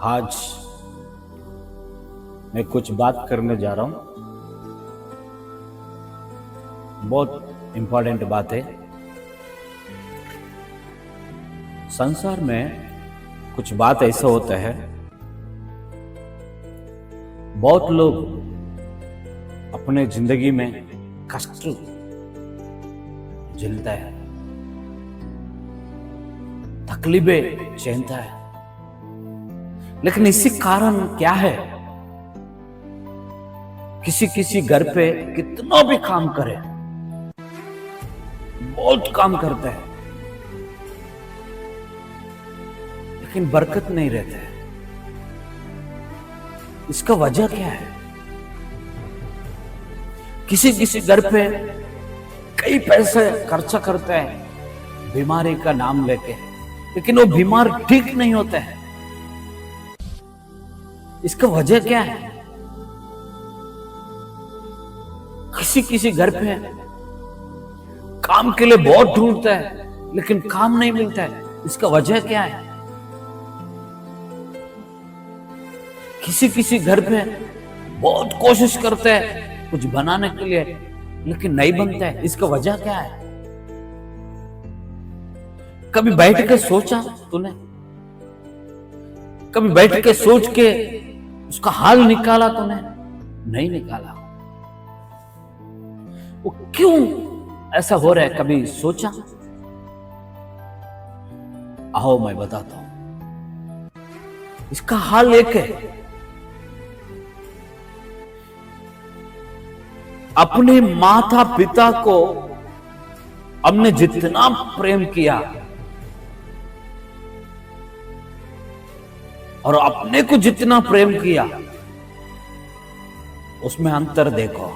आज मैं कुछ बात करने जा रहा हूं। बहुत इंपॉर्टेंट बात है। संसार में कुछ बात ऐसा होता है, बहुत लोग अपने जिंदगी में कष्ट झेलता है, तकलीफें सहता है, लेकिन इसी कारण क्या है, किसी घर पे कितना भी काम करे, बहुत काम करता है, लेकिन बरकत नहीं रहता है। इसका वजह क्या है? किसी घर पे कई पैसे खर्चा करते हैं बीमारी का नाम लेके, लेकिन वो बीमार ठीक नहीं होता है। इसका वजह क्या है? किसी घर पे काम के लिए बहुत ढूंढता है, लेकिन काम नहीं मिलता है। इसका वजह क्या है? किसी घर पे बहुत कोशिश करते हैं कुछ बनाने के लिए, लेकिन नहीं बनता है। इसका वजह क्या है? कभी बैठ के सोचा तूने? कभी बैठ के सोच के उसका हाल निकाला तूने? नहीं निकाला। वो क्यों ऐसा हो रहा है, कभी सोचा? आओ मैं बताता हूं। इसका हाल एक है, अपने माता पिता को हमने जितना प्रेम किया और अपने को जितना प्रेम किया, उसमें अंतर देखो।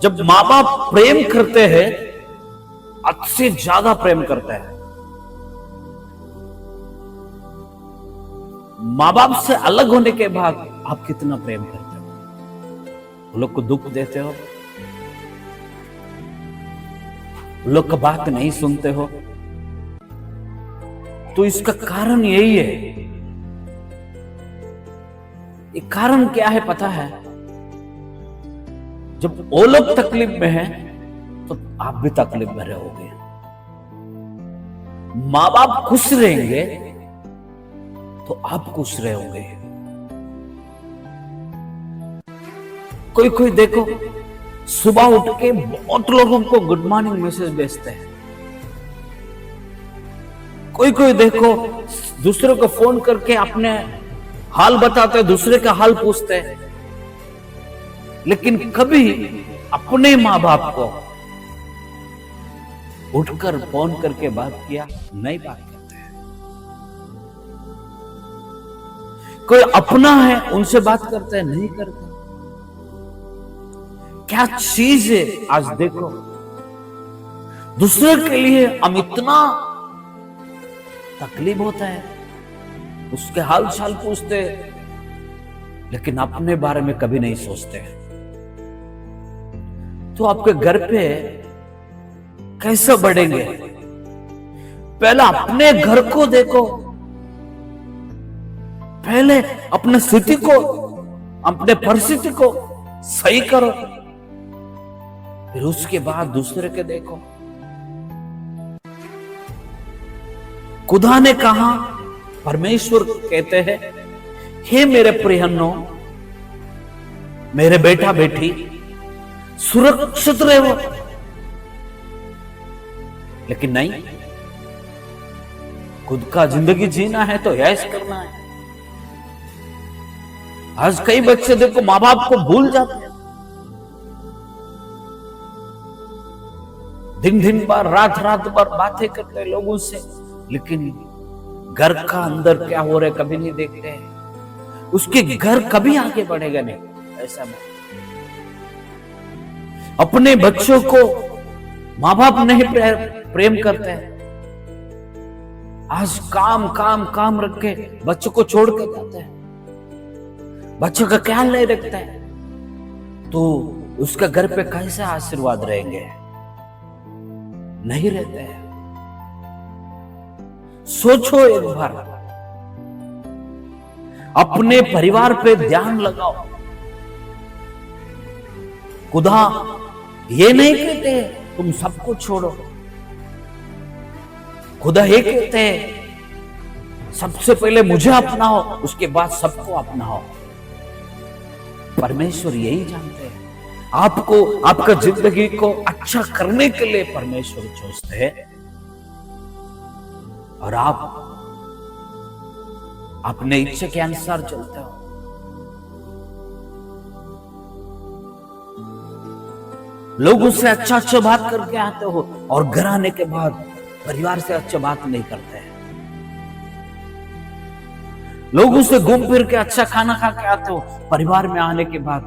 जब माँ बाप प्रेम करते हैं, हद से ज्यादा प्रेम करते हैं। माँ बाप से अलग होने के बाद आप कितना प्रेम करते हो? वो लोग को दुख देते हो, वो लोग का बात नहीं सुनते हो। तो इसका कारण यही है। ये कारण क्या है पता है? जब वो लोग तकलीफ में हैं, तो आप भी तकलीफ में रहोगे। माँ बाप खुश रहेंगे तो आप खुश रहोगे। कोई देखो, सुबह उठ के बहुत लोगों को गुड मॉर्निंग मैसेज भेजते हैं। कोई देखो, दूसरे को फोन करके अपने हाल बताते हैं, दूसरे का हाल पूछते हैं, लेकिन कभी अपने माँ बाप को उठकर फोन करके बात किया? नहीं बात करते हैं। कोई अपना है उनसे बात करते हैं? नहीं करते। क्या चीज है? आज देखो, दूसरे के लिए हम इतना तकलीफ होता है, उसके हाल चाल पूछते, लेकिन अपने बारे में कभी नहीं सोचते। तो आपके घर पे कैसे बढ़ेंगे? पहले अपने घर को देखो, पहले अपने स्थिति को, अपने परिस्थिति को सही करो, फिर उसके बाद दूसरे के देखो। खुदा ने कहा, परमेश्वर कहते हैं, हे मेरे प्रियनो, मेरे बेटा बेटी, सुरक्षित रहो। लेकिन नहीं, खुद का जिंदगी जीना है तो ऐश करना है। आज कई बच्चे देखो माँ बाप को भूल जाते हैं। दिन भर रात भर बातें करते हैं लोगों से, लेकिन घर का अंदर क्या हो रहा है कभी नहीं देखते हैं। उसके घर कभी आगे बढ़ेगा नहीं। ऐसा नहीं। अपने बच्चों को माँ बाप नहीं प्रेम करते हैं। आज काम काम काम रख के बच्चों को छोड़ के जाते हैं, बच्चों का ख्याल नहीं रखता है, तो उसका घर पे कैसे आशीर्वाद रहेंगे? नहीं रहते हैं। सोचो एक बार, अपने परिवार पे ध्यान लगाओ। खुदा ये नहीं कहते तुम सबको छोड़ो, खुदा ये कहते हैं सबसे पहले मुझे अपनाओ, उसके बाद सबको अपनाओ। परमेश्वर यही जानते हैं, आपको, आपका जिंदगी को अच्छा करने के लिए परमेश्वर सोचते हैं, और आप अपने इच्छा के अनुसार चलते हो। लोगों से अच्छा अच्छा बात करके आते हो और घर आने के बाद परिवार से अच्छा बात नहीं करते हैं। लोगों से घूम फिर के अच्छा खाना खा के आते हो, परिवार में आने के बाद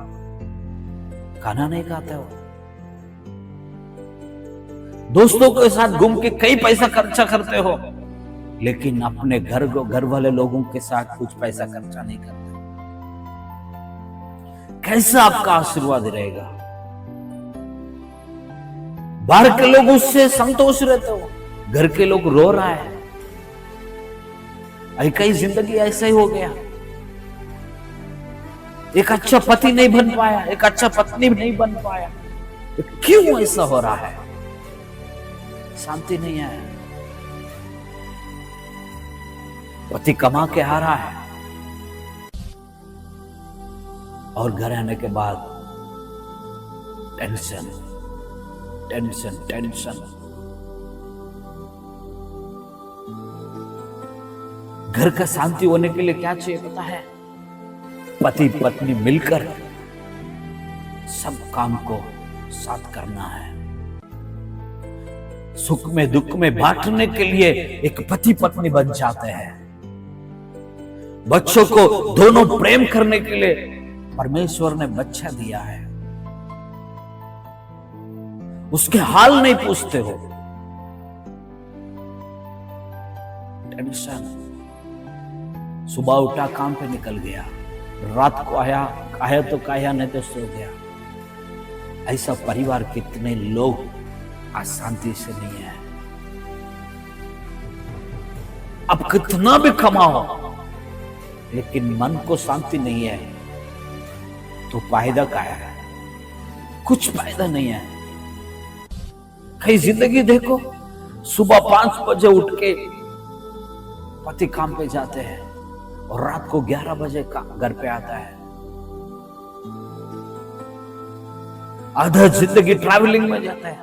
खाना नहीं खाते हो। दोस्तों के साथ घूम के कई पैसा खर्चा करते हो, लेकिन अपने घर वाले लोगों के साथ कुछ पैसा खर्चा नहीं करते। कैसा आपका आशीर्वाद रहेगा? बाहर के लोग उससे संतोष रहते हो, घर के लोग रो रहा है। कई जिंदगी ऐसा ही हो गया, एक अच्छा पति नहीं बन पाया, एक अच्छा पत्नी नहीं बन पाया। क्यों ऐसा हो रहा है? शांति नहीं है। पति कमा के आ रहा है और घर आने के बाद टेंशन टेंशन टेंशन। घर का शांति होने के लिए क्या चाहिए पता है? पति पत्नी मिलकर सब काम को साथ करना है। सुख में दुख में बांटने के लिए एक पति पत्नी बन जाते हैं। बच्चों को दोनों प्रेम करने के लिए परमेश्वर ने बच्चा दिया है। उसके हाल नहीं पूछते हो। टेंशन, सुबह उठा काम पे निकल गया, रात को आया तो खाया नहीं तो सो गया। ऐसा परिवार कितने लोग आज शांति से नहीं है। अब कितना भी कमाओ लेकिन मन को शांति नहीं है तो फायदा क्या है? कुछ फायदा नहीं है। कई जिंदगी देखो, सुबह 5 बजे उठ के पति काम पे जाते हैं और रात को 11 बजे घर पे आता है। आधा जिंदगी ट्रैवलिंग में जाता है।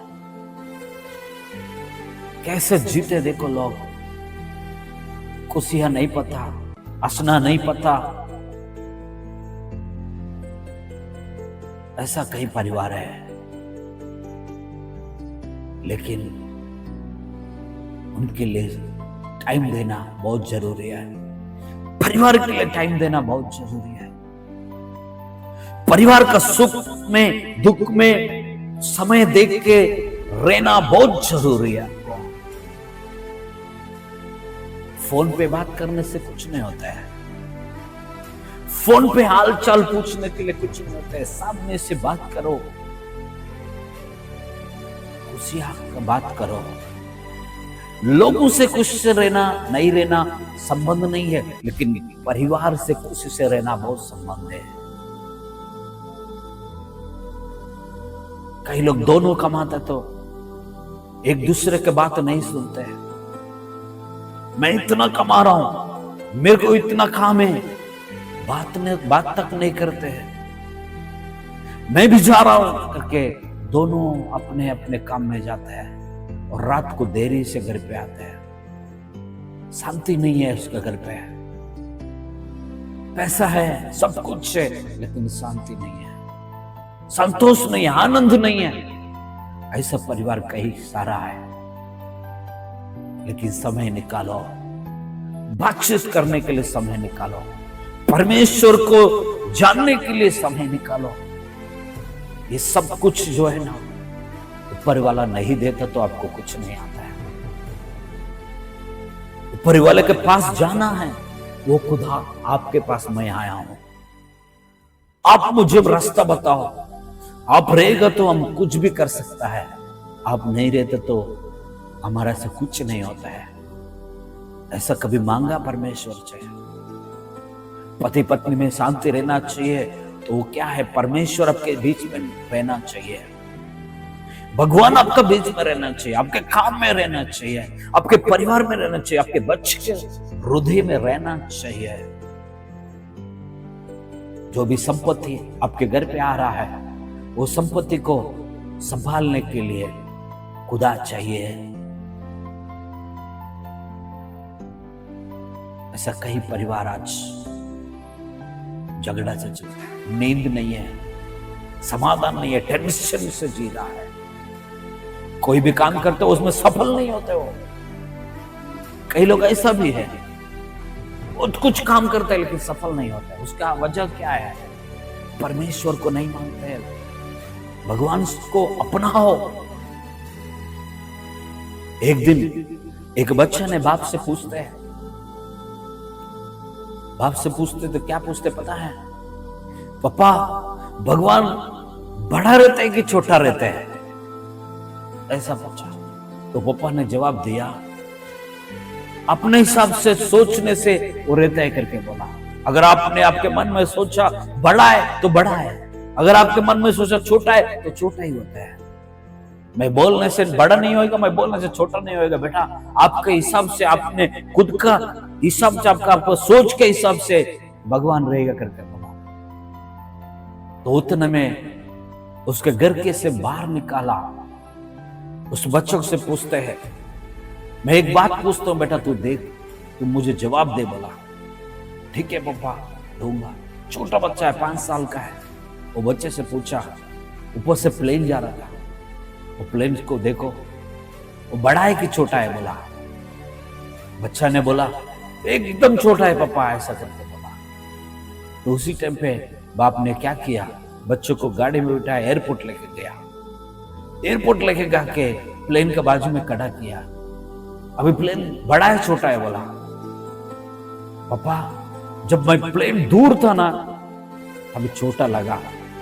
कैसे जीते देखो लोग। खुशियां नहीं पता, हंसना नहीं पता। ऐसा कई परिवार है, लेकिन उनके लिए टाइम देना बहुत जरूरी है। परिवार के लिए टाइम देना बहुत जरूरी है। परिवार का सुख में दुख में समय देख के रहना बहुत जरूरी है। फोन पे बात करने से कुछ नहीं होता है। फोन पे हाल चाल पूछने के लिए कुछ नहीं होता है। सामने से बात करो, खुशियां बात करो। लोगों से खुश से रहना नहीं रहना संबंध नहीं है, लेकिन परिवार से खुशी से रहना बहुत संबंध है। कई लोग दोनों कमाते तो एक दूसरे के बात नहीं सुनते हैं। मैं इतना कमा रहा हूं, मेरे को इतना काम है, बात तक नहीं करते हैं। मैं भी जा रहा हूं करके दोनों अपने अपने काम में जाते हैं और रात को देरी से घर पे आते हैं। शांति नहीं है उसके घर पे। पैसा है, सब कुछ है, लेकिन शांति नहीं है, संतोष नहीं है, आनंद नहीं है। ऐसा परिवार कई सारा है। लेकिन समय निकालो, बातचीत करने के लिए समय निकालो, परमेश्वर को जानने के लिए समय निकालो। ये सब कुछ जो है ना, ऊपर वाला नहीं देता तो आपको कुछ नहीं आता है। ऊपर वाले के पास जाना है, वो खुदा आपके पास मैं आया हूं, आप मुझे रास्ता बताओ। आप रहेगा तो हम कुछ भी कर सकता है, आप नहीं रहते तो हमारा से कुछ नहीं होता है। ऐसा कभी मांगा परमेश्वर से? पति पत्नी में शांति रहना चाहिए तो वो क्या है? परमेश्वर आपके बीच में रहना चाहिए, भगवान आपका बीच में रहना चाहिए, आपके काम में रहना चाहिए, आपके परिवार में रहना चाहिए, आपके बच्चे के हृदय में रहना चाहिए। जो भी संपत्ति आपके घर पे आ रहा है वो संपत्ति को संभालने के लिए खुदा चाहिए। ऐसा कई परिवार आज झगड़ा से चलता है, नींद नहीं है, समाधान नहीं है, टेंशन से जी रहा है। कोई भी काम करते हो उसमें सफल नहीं होते हो। कई लोग ऐसा भी है, वो कुछ काम करते हैं लेकिन सफल नहीं होते। उसका वजह क्या है? परमेश्वर को नहीं मानते हैं, भगवान को अपनाओ। एक दिन एक बच्चे ने बाप से पूछते तो क्या पूछते पता है? पापा, भगवान बड़ा रहता है कि छोटा रहता है? ऐसा पूछा तो पापा ने जवाब दिया, अपने हिसाब से सोचने से वो रहता है करके बोला। अगर आपने आपके मन में सोचा बड़ा है तो बड़ा है, अगर आपके मन में सोचा छोटा है तो छोटा ही होता है। मैं बोलने से बड़ा नहीं होएगा, मैं बोलने से छोटा नहीं होएगा। बेटा, आपके हिसाब से, आपने खुद का हिसाब से, आपका सोच के हिसाब से भगवान रहेगा करके बोला। तो उतने में उसके घर के से बाहर निकाला। उस बच्चों से पूछते हैं, मैं एक बात पूछता हूं बेटा, तू देख, तू मुझे जवाब दे। बोला ठीक है पापा, दूंगा। छोटा बच्चा है, 5 साल का है। वो बच्चे से पूछा, ऊपर से प्लेन जा रहा था, वो प्लेन को देखो, वो बड़ा है कि छोटा है? बोला। बच्चा ने बोला एकदम छोटा है पापा, ऐसा करके बोला। तो उसी टाइम पे बाप ने क्या किया, बच्चों को गाड़ी में बिठाया, एयरपोर्ट लेके गया। एयरपोर्ट लेके जाके प्लेन के बाजू में खड़ा किया। अभी प्लेन बड़ा है छोटा है? बोला पापा, जब मैं प्लेन दूर था ना अभी छोटा लगा,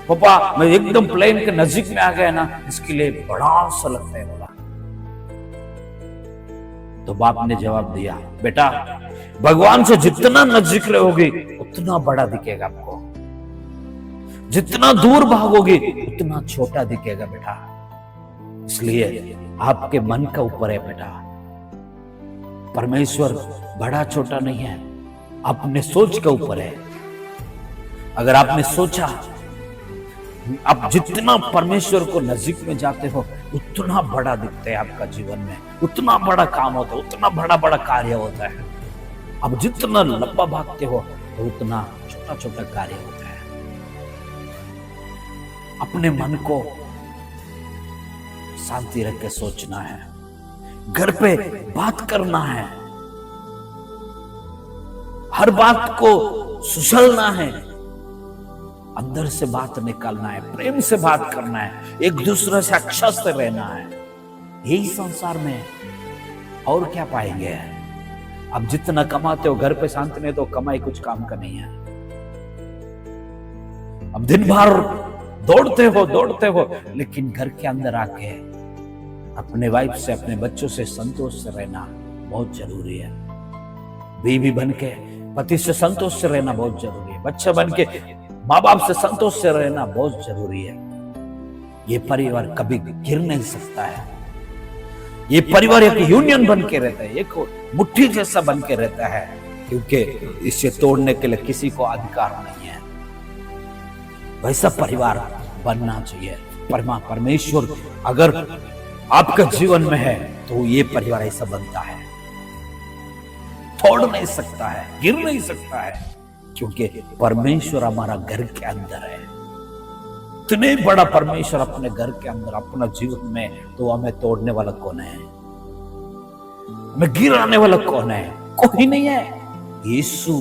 पापा मैं एकदम प्लेन के नजदीक में आ गया ना, इसके लिए बड़ा सा लगता है। बोला। तो बाप ने जवाब दिया, बेटा भगवान से जितना नजदीक रहोगे उतना बड़ा दिखेगा आपको, जितना दूर भागोगे उतना छोटा दिखेगा बेटा। इसलिए आपके मन का ऊपर है बेटा। परमेश्वर बड़ा छोटा नहीं है, अपने सोच के ऊपर है। अगर आपने सोचा, आप जितना परमेश्वर को नजदीक में जाते हो उतना बड़ा दिखता है आपका जीवन में, उतना बड़ा काम होता है, उतना बड़ा बड़ा कार्य होता है। आप जितना लंबा भागते हो तो उतना छोटा छोटा कार्य होता है। अपने मन को शांति रख के सोचना है, घर पे बात करना है, हर बात को सुलझाना है, अंदर से बात निकालना है, प्रेम से बात करना है, एक दूसरे से अच्छा से रहना है। यही संसार में और क्या पाएंगे? अब जितना कमाते हो, घर पे शांति नहीं तो कमाई कुछ काम का नहीं है। अब दिन भर दौड़ते हो लेकिन घर के अंदर आके अपने वाइफ से, अपने बच्चों से संतोष से रहना बहुत जरूरी है। बीवी बन के पति से संतोष से रहना बहुत जरूरी है। बच्चा बन के माँ बाप से संतोष से रहना बहुत जरूरी है। ये परिवार कभी गिर नहीं सकता है। ये परिवार एक यूनियन बन के रहता है, एक मुट्ठी जैसा बन के रहता है, क्योंकि इसे तोड़ने के लिए किसी को अधिकार नहीं है। वैसा परिवार बनना चाहिए। परमेश्वर अगर आपका जीवन में है तो ये परिवार ऐसा बनता है, तोड़ नहीं सकता है, गिर नहीं सकता है, क्योंकि परमेश्वर हमारा घर के अंदर है। इतने बड़ा परमेश्वर अपने घर के अंदर, अपना जीवन में, तो हमें तोड़ने वाला कौन है? हमें गिराने वाला कौन है? कोई नहीं है। यीशु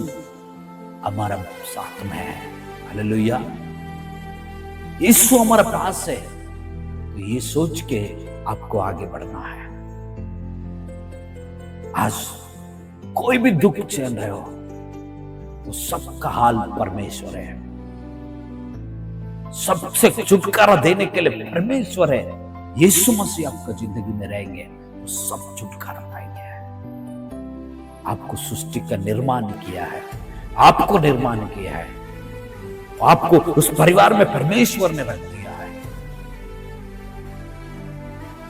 हमारा साथ में है। हालेलुया। यीशु हमारे पास है। तो ये सोच के आपको आगे बढ़ना है। आज कोई भी दुख चल रहे हो तो सबका हाल परमेश्वर है। सबसे छुटकारा देने के लिए परमेश्वर है। यीशु मसीह आपका जिंदगी में रहेंगे तो सब छुटकारा पाएंगे। आपको सृष्टि का निर्माण किया है, आपको निर्माण किया है, आपको उस परिवार में परमेश्वर ने रख दिया है।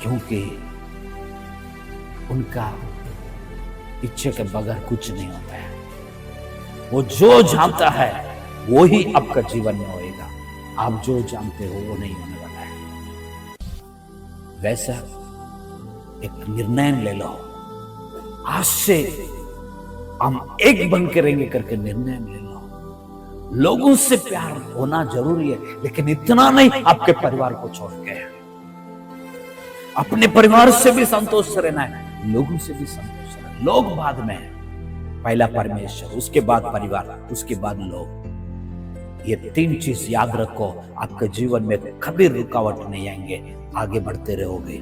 क्योंकि उनका इच्छा के बगैर कुछ नहीं होता है। वो जो जानता है वो ही आपका जीवन में होएगा। आप जो जानते हो वो नहीं होने वाला है। वैसा एक निर्णय ले लो, आज से हम एक बन के रहेंगे करके निर्णय ले लो। लोगों से प्यार होना जरूरी है, लेकिन इतना नहीं आपके परिवार को छोड़ के। अपने परिवार से भी संतोष रहना है, लोगों से भी संतोष रहना है। लोग बाद में है, पहला परमेश्वर, उसके बाद परिवार, उसके बाद लोग। ये 3 चीज याद रखो, आपके जीवन में कभी रुकावट नहीं आएंगे, आगे बढ़ते रहोगे।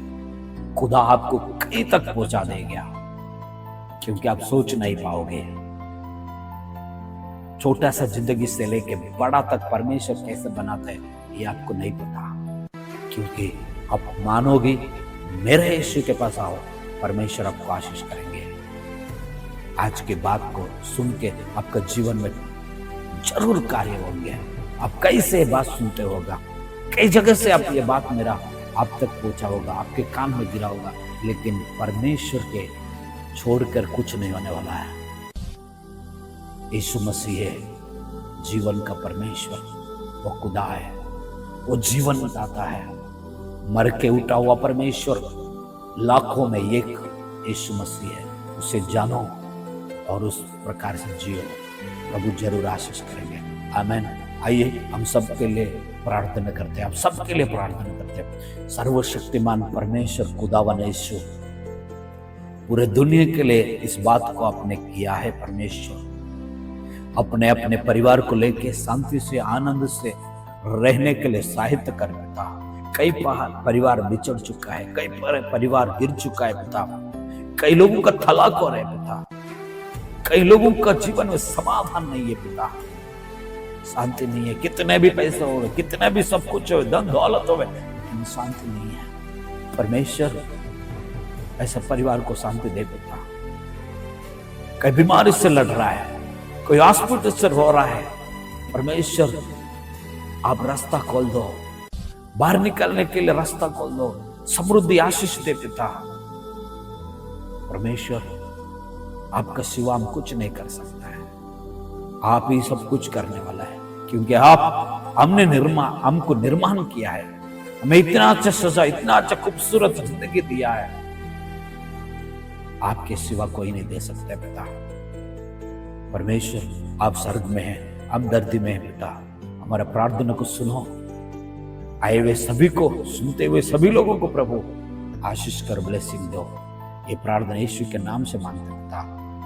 खुदा आपको कहीं तक पहुंचा देगा, क्योंकि आप सोच नहीं पाओगे। छोटा सा जिंदगी से लेके बड़ा तक परमेश्वर कैसे बनाता है ये आपको नहीं पता। क्योंकि आप मानोगे, मेरे यीशु के पास आओ, परमेश्वर आपको आशीष करेंगे। आज की बात को सुन के आपका जीवन में जरूर कार्य होंगे। आप कई से बात सुनते होगा, कई जगह से आप ये बात मेरा आप तक पहुंचा होगा, आपके कान में गिरा होगा, लेकिन परमेश्वर के छोड़कर कुछ नहीं होने वाला है। यीशु मसीह है जीवन का परमेश्वर, वो खुदा है, वो जीवन दाता है, मर के उठा हुआ परमेश्वर। लाखों में एक यीशु मसीह है, उसे जानो और उस प्रकार से जियो। प्रभु जरूर आशीष करेंगे। आमीन। आइए हम सबके लिए प्रार्थना करते हैं, आप सबके लिए प्रार्थना करते हैं। सर्वशक्तिमान परमेश्वर खुदावन यीशु, पूरे दुनिया के लिए इस बात को आपने किया है परमेश्वर। अपने अपने परिवार को लेके शांति से आनंद से रहने के लिए सहायता कर पिता। कई परिवार बिछड़ चुका है, कई परिवार गिर चुका है पिता, कई लोगों का तलाक हो रहा है पिता, कई लोगों का जीवन में समाधान नहीं है पिता, शांति नहीं है। कितने भी पैसे हो, कितने भी सब कुछ हो, धन दौलत हो, लेकिन शांति नहीं है। परमेश्वर ऐसा परिवार को शांति दे पिता। कोई बीमारी से लड़ रहा है, कोई हॉस्पिटल से रो रहा है, परमेश्वर आप रास्ता खोल दो, बाहर निकलने के लिए रास्ता खोल दो, समृद्धि आशीष दे पिता। परमेश्वर आपका सिवा हम कुछ नहीं कर सकता है, आप ही सब कुछ करने वाला है, क्योंकि आप हमको निर्माण किया है, हमें इतना अच्छा सजा, इतना अच्छा खूबसूरत जिंदगी दिया है। आपके सिवा कोई नहीं दे सकता पिता। परमेश्वर आप स्वर्ग में हैं, हम धरती में हैं पिता। हमारा प्रार्थना को सुनो, आए हुए सभी को, सुनते हुए सभी लोगों को प्रभु आशीष कर ब्लेसिंग दो। ये प्रार्थना यीशु के नाम से मांगते पिता,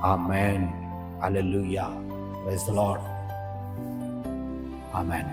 amen. Hallelujah, praise the Lord, amen.